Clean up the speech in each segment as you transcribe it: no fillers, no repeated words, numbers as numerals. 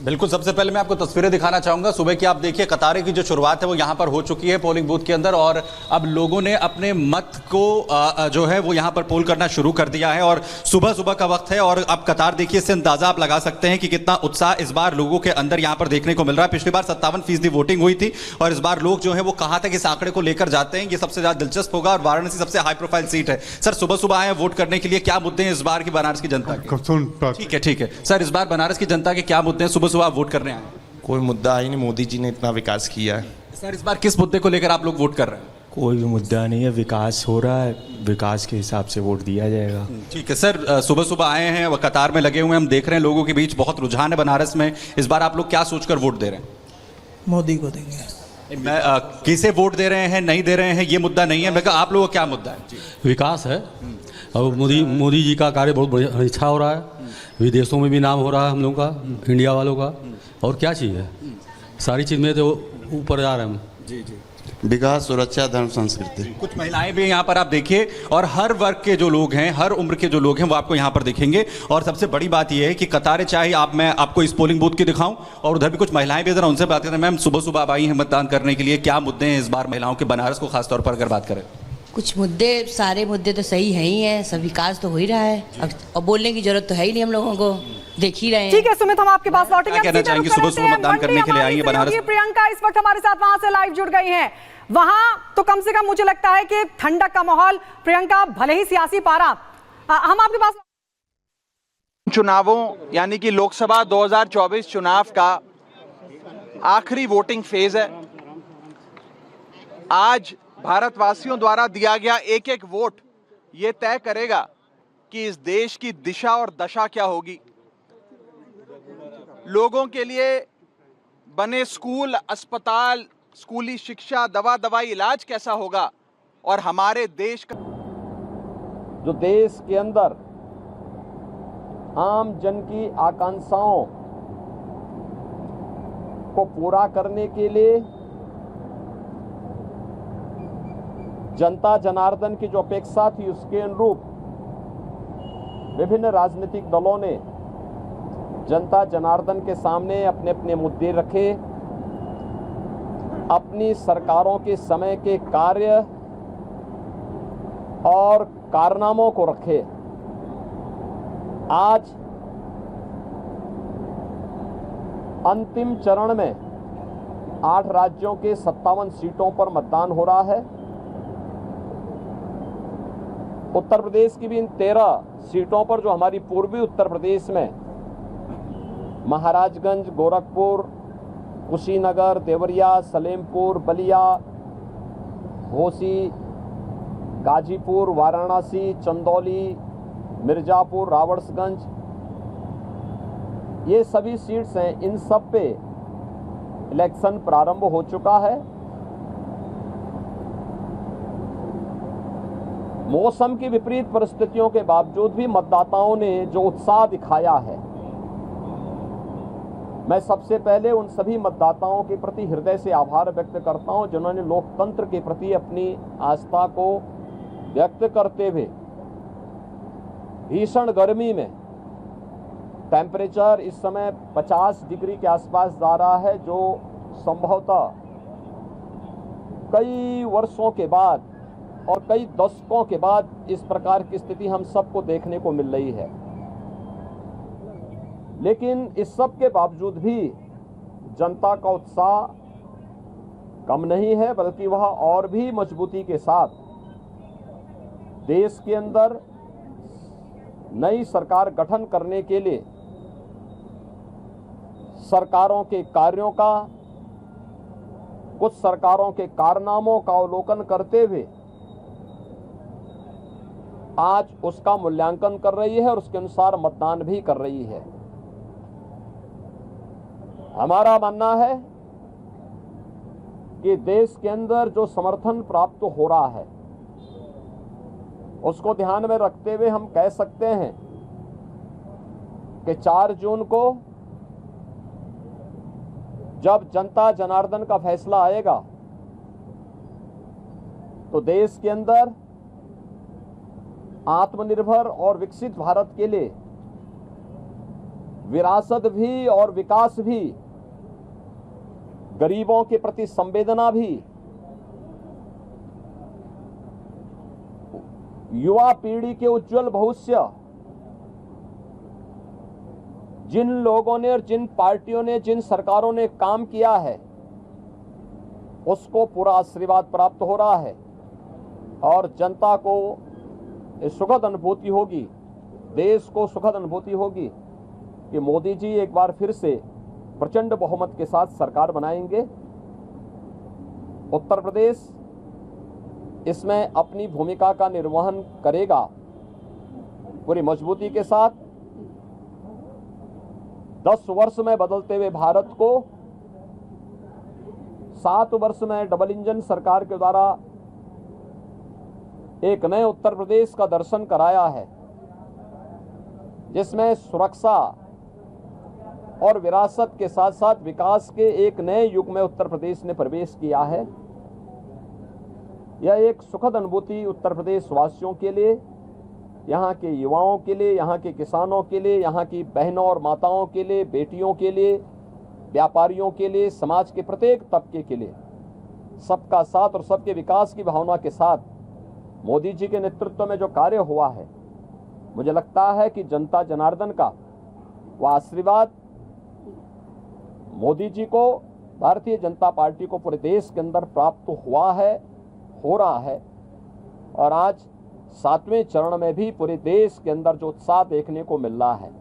बिल्कुल, सबसे पहले मैं आपको तस्वीरें दिखाना चाहूंगा। सुबह की आप देखिए कतारें की जो शुरुआत है वो यहां पर हो चुकी है पोलिंग बूथ के अंदर, और अब लोगों ने अपने मत को जो है वो यहां पर पोल करना शुरू कर दिया है। और सुबह सुबह का वक्त है और अब कतार देखिए, इससे अंदाजा आप लगा सकते हैं कि कितना उत्साह इस बार लोगों के अंदर यहां पर देखने को मिल रहा है। पिछली बार 57% वोटिंग हुई थी और इस बार लोग जो है वो कहां तक इस आंकड़े को लेकर जाते हैं, ये सबसे ज्यादा दिलचस्प होगा। और वाराणसी सबसे हाई प्रोफाइल सीट है। सर, सुबह सुबह आए वोट करने के लिए, क्या मुद्दे हैं इस बार की बनारस की जनता के? ठीक है सर, इस बार बनारस की जनता के क्या मुद्दे हैं? सुबह सुबह आप वोट करने आए। कोई मुद्दा ही नहीं, मोदी जी ने इतना विकास किया है। सर, इस बार किस मुद्दे को लेकर आप लोग वोट कर रहे हैं? कोई भी मुद्दा नहीं है, विकास हो रहा है, विकास के हिसाब से वोट दिया जाएगा। ठीक है सर, सुबह सुबह आए हैं, वह कतार में लगे हुए हैं, हम देख रहे हैं लोगों के बीच बहुत रुझान है बनारस में। इस बार आप लोग क्या सोचकर वोट दे रहे हैं? मोदी को देंगे। मैं किसे वोट दे रहे हैं, नहीं दे रहे हैं, ये मुद्दा नहीं है। मैं कहा आप लोगों का क्या मुद्दा है? विकास है और मोदी जी का कार्य बहुत बढ़िया अच्छा हो रहा है। विदेशों में भी नाम हो रहा है हम लोगों का, इंडिया वालों का। और क्या चाहिए? सारी चीज़ में तो ऊपर जा रहे हैं हम। जी जी, विकास, सुरक्षा, धर्म, संस्कृति। कुछ महिलाएं भी यहाँ पर आप देखिए, और हर वर्ग के जो लोग हैं, हर उम्र के जो लोग हैं वो आपको यहाँ पर दिखेंगे। और सबसे बड़ी बात यह है कि कतारें, चाहे मैं आपको इस पोलिंग बूथ की दिखाऊं, और उधर भी कुछ महिलाएं भी, जरा उनसे बात करते हैं। मैम, सुबह सुबह आप आई हैं मतदान करने के लिए, क्या मुद्दे हैं इस बार महिलाओं के बनारस को खासतौर पर अगर बात करें? कुछ मुद्दे, सारे मुद्दे तो सही है ही हैं, सब विकास तो हो ही रहा है। अब बोलने की जरूरत तो है ही नहीं हम लोगों को, देख ही रहे हैं। ठीक है सुमित, हम आपके पास लौटेंगे। क्या कहना चाहेंगे? सुबह सुबह मतदान करने के लिए आई है बनारस। प्रियंका इस वक्त हमारे साथ वहां से लाइव जुड़ गई हैं। वहां तो कम से कम मुझे लगता है कि ठंडक का माहौल। प्रियंका, भले ही सियासी पारा, हम आपके पास चुनावों यानी कि लोकसभा 2024 चुनाव का आखिरी वोटिंग फेज है। आज भारतवासियों द्वारा दिया गया एक एक वोट ये तय करेगा कि इस देश की दिशा और दशा क्या होगी। लोगों के लिए बने स्कूल, अस्पताल, स्कूली शिक्षा, दवा दवाई, इलाज कैसा होगा, और हमारे देश का जो देश के अंदर आम जन की आकांक्षाओं को पूरा करने के लिए जनता जनार्दन की जो अपेक्षा थी उसके अनुरूप विभिन्न राजनीतिक दलों ने जनता जनार्दन के सामने अपने अपने मुद्दे रखे, अपनी सरकारों के समय के कार्य और कारनामों को रखे। आज अंतिम चरण में 8 राज्यों के 57 सीटों पर मतदान हो रहा है। उत्तर प्रदेश की भी इन 13 सीटों पर, जो हमारी पूर्वी उत्तर प्रदेश में महाराजगंज, गोरखपुर, कुशीनगर, देवरिया, सलेमपुर, बलिया, घोसी, गाजीपुर, वाराणसी, चंदौली, मिर्जापुर, रावड़सगंज, ये सभी सीट्स हैं। इन सब पे इलेक्शन प्रारंभ हो चुका है। मौसम की विपरीत परिस्थितियों के बावजूद भी मतदाताओं ने जो उत्साह दिखाया है, मैं सबसे पहले उन सभी मतदाताओं के प्रति हृदय से आभार व्यक्त करता हूं जिन्होंने लोकतंत्र के प्रति अपनी आस्था को व्यक्त करते हुए भीषण गर्मी में, टेम्परेचर इस समय 50 डिग्री के आसपास जा रहा है, जो संभवतः कई वर्षों के बाद और कई दशकों के बाद इस प्रकार की स्थिति हम सबको देखने को मिल रही है। लेकिन इस सब के बावजूद भी जनता का उत्साह कम नहीं है, बल्कि वह और भी मजबूती के साथ देश के अंदर नई सरकार गठन करने के लिए सरकारों के कार्यों का, कुछ सरकारों के कारनामों का अवलोकन करते हुए आज उसका मूल्यांकन कर रही है और उसके अनुसार मतदान भी कर रही है। हमारा मानना है कि देश के अंदर जो समर्थन प्राप्त हो रहा है उसको ध्यान में रखते हुए हम कह सकते हैं कि 4 जून को जब जनता जनार्दन का फैसला आएगा तो देश के अंदर आत्मनिर्भर और विकसित भारत के लिए विरासत भी और विकास भी, गरीबों के प्रति संवेदना भी, युवा पीढ़ी के उज्जवल भविष्य, जिन लोगों ने और जिन पार्टियों ने, जिन सरकारों ने काम किया है, उसको पूरा आशीर्वाद प्राप्त हो रहा है और जनता को सुखद अनुभूति होगी, देश को सुखद अनुभूति होगी कि मोदी जी एक बार फिर से प्रचंड बहुमत के साथ सरकार बनाएंगे। उत्तर प्रदेश इसमें अपनी भूमिका का निर्वहन करेगा पूरी मजबूती के साथ। 10 वर्ष में बदलते हुए भारत को 7 वर्ष में डबल इंजन सरकार के द्वारा एक नए उत्तर प्रदेश का दर्शन कराया है, जिसमें सुरक्षा और विरासत के साथ साथ विकास के एक नए युग में उत्तर प्रदेश ने प्रवेश किया है। यह एक सुखद अनुभूति उत्तर प्रदेश वासियों के लिए, यहाँ के युवाओं के लिए, यहाँ के किसानों के लिए, यहाँ की बहनों और माताओं के लिए, बेटियों के लिए, व्यापारियों के लिए, समाज के प्रत्येक तबके के लिए सबका साथ और सबके विकास की भावना के साथ मोदी जी के नेतृत्व में जो कार्य हुआ है, मुझे लगता है कि जनता जनार्दन का वह आशीर्वाद मोदी जी को, भारतीय जनता पार्टी को पूरे देश के अंदर प्राप्त हुआ है, हो रहा है। और आज 7वें चरण में भी पूरे देश के अंदर जो उत्साह देखने को मिल रहा है।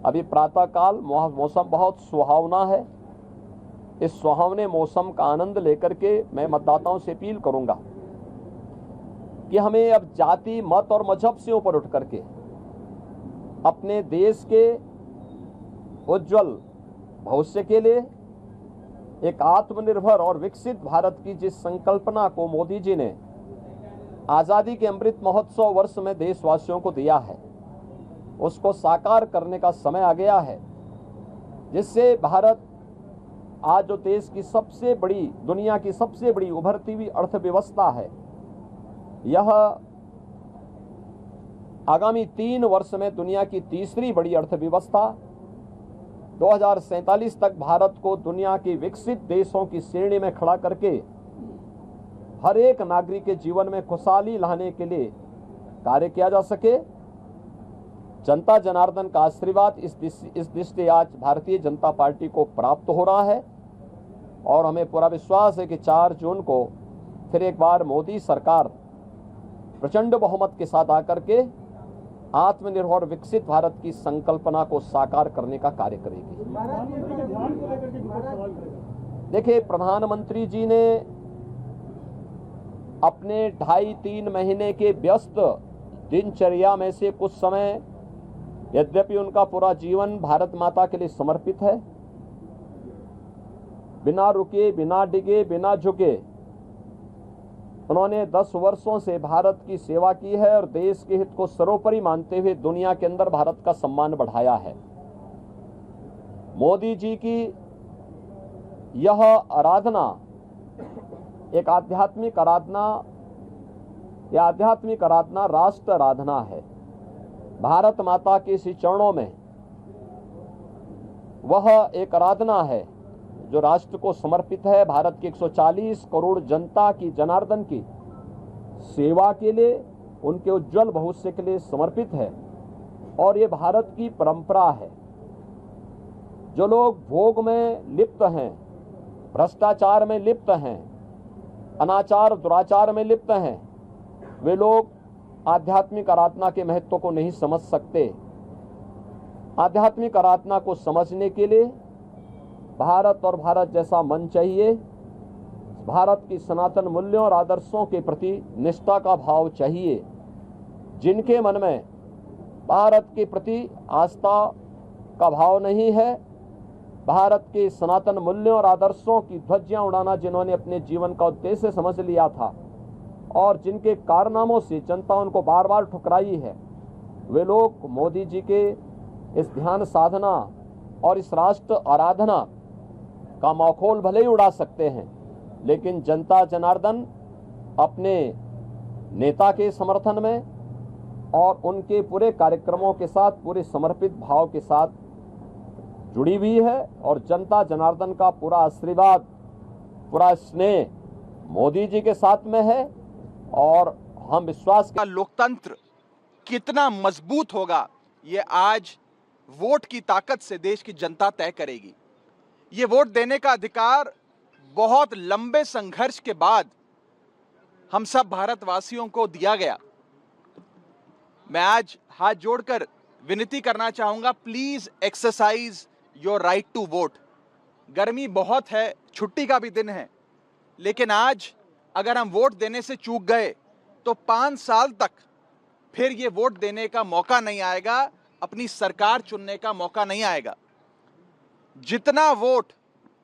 अभी प्रातःकाल मौसम बहुत सुहावना है। इस सुहावने मौसम का आनंद लेकर के मैं मतदाताओं से अपील करूंगा कि हमें अब जाति, मत और मजहब से ऊपर उठ करके अपने देश के उज्जवल भविष्य के लिए एक आत्मनिर्भर और विकसित भारत की जिस संकल्पना को मोदी जी ने आज़ादी के अमृत महोत्सव वर्ष में देशवासियों को दिया है, उसको साकार करने का समय आ गया है, जिससे भारत आज जो देश की सबसे बड़ी, दुनिया की सबसे बड़ी उभरती हुई अर्थव्यवस्था है, यह आगामी 3 वर्ष में दुनिया की तीसरी बड़ी अर्थव्यवस्था, 2047 तक भारत को दुनिया के विकसित देशों की श्रेणी में खड़ा करके हर एक नागरिक के जीवन में खुशहाली लाने के लिए कार्य किया जा सके। जनता जनार्दन का आशीर्वाद इस दृष्टि आज भारतीय जनता पार्टी को प्राप्त हो रहा है और हमें पूरा विश्वास है कि 4 जून को फिर एक बार मोदी सरकार प्रचंड बहुमत के साथ आकर के आत्मनिर्भर विकसित भारत की संकल्पना को साकार करने का कार्य करेगी। देखिए, प्रधानमंत्री जी ने अपने 2.5-3 महीने के व्यस्त दिनचर्या में से कुछ समय, यद्यपि उनका पूरा जीवन भारत माता के लिए समर्पित है, बिना रुके, बिना डिगे, बिना झुके उन्होंने 10 वर्षों से भारत की सेवा की है और देश के हित को सर्वोपरि मानते हुए दुनिया के अंदर भारत का सम्मान बढ़ाया है। मोदी जी की यह आराधना एक आध्यात्मिक आराधना, यह आध्यात्मिक आराधना राष्ट्र आराधना है। भारत माता के श्री चरणों में वह एक आराधना है जो राष्ट्र को समर्पित है, भारत की 140 करोड़ जनता की, जनार्दन की सेवा के लिए, उनके उज्जवल भविष्य के लिए समर्पित है। और ये भारत की परंपरा है। जो लोग भोग में लिप्त हैं, भ्रष्टाचार में लिप्त हैं, अनाचार दुराचार में लिप्त हैं, वे लोग आध्यात्मिक आराधना के महत्व को नहीं समझ सकते। आध्यात्मिक आराधना को समझने के लिए भारत और भारत जैसा मन चाहिए। भारत की सनातन मूल्यों और आदर्शों के प्रति निष्ठा का भाव चाहिए। जिनके मन में भारत के प्रति आस्था का भाव नहीं है, भारत के सनातन मूल्यों और आदर्शों की ध्वजियां उड़ाना जिन्होंने अपने जीवन का उद्देश्य समझ लिया था और जिनके कारनामों से जनता उनको बार बार ठुकराई है, वे लोग मोदी जी के इस ध्यान साधना और इस राष्ट्र आराधना का मखौल भले ही उड़ा सकते हैं, लेकिन जनता जनार्दन अपने नेता के समर्थन में और उनके पूरे कार्यक्रमों के साथ, पूरे समर्पित भाव के साथ जुड़ी हुई है और जनता जनार्दन का पूरा आशीर्वाद, पूरा स्नेह मोदी जी के साथ में है और हम विश्वास का लोकतंत्र कितना मजबूत होगा ये आज वोट की ताकत से देश की जनता तय करेगी। ये वोट देने का अधिकार बहुत लंबे संघर्ष के बाद हम सब भारतवासियों को दिया गया। मैं आज हाथ जोड़कर विनती करना चाहूंगा, please exercise your right to vote. गर्मी बहुत है, छुट्टी का भी दिन है, लेकिन आज अगर हम वोट देने से चूक गए तो 5 साल तक फिर ये वोट देने का मौका नहीं आएगा, अपनी सरकार चुनने का मौका नहीं आएगा। जितना वोट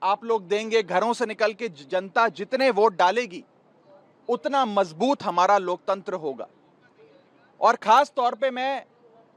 आप लोग देंगे, घरों से निकल के जनता जितने वोट डालेगी, उतना मजबूत हमारा लोकतंत्र होगा। और खास तौर पे मैं